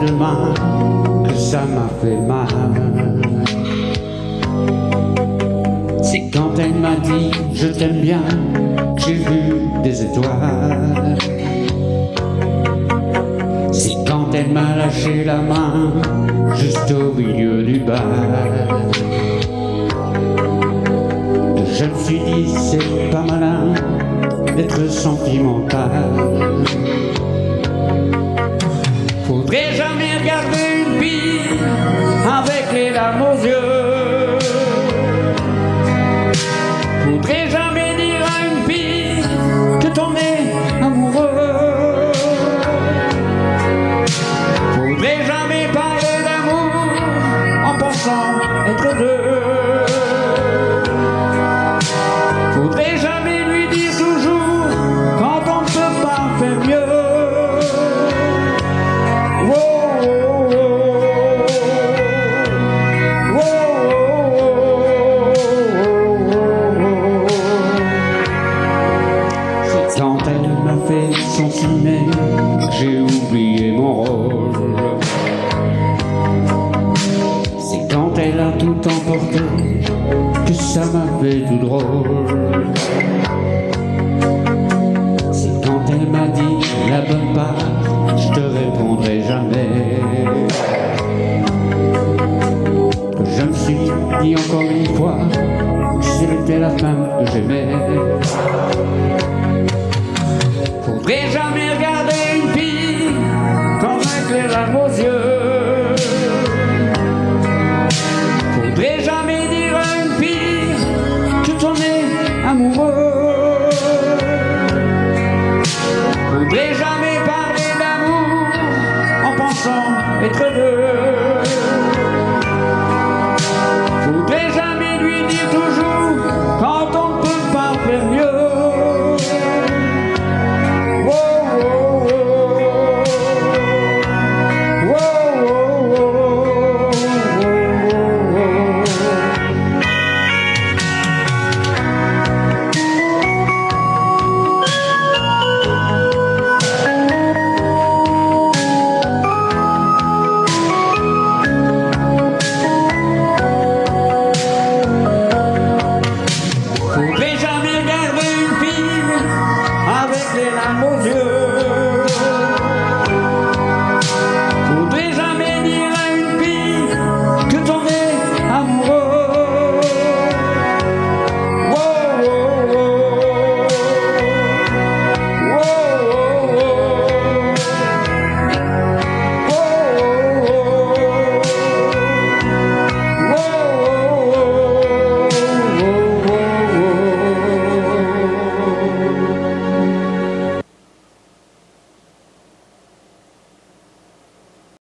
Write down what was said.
demain que ça m'a fait mal. C'est quand elle m'a dit je t'aime bien que j'ai vu des étoiles. C'est quand elle m'a lâché la main juste au milieu du bal que je me suis dit c'est pas malin d'être sentimental. Faudrait jamais regarder une fille avec les larmes aux yeux. Faudrait jamais dire à une fille que t'en es amoureux. Faudrait jamais parler d'amour en pensant être deux. Faudrait jamais lui dire toujours quand on ne peut pas faire mieux. Quand elle m'a fait son ciné, j'ai oublié mon rôle. C'est quand elle a tout emporté que ça m'a fait tout drôle. C'est quand elle m'a dit la bonne part, je te répondrai jamais. Je me suis dit encore une fois que c'était la femme que j'aimais. Faudrait jamais regarder une fille avec les larmes aux yeux. Faudrait jamais dire à une fille que t'en es amoureux. Faudrait jamais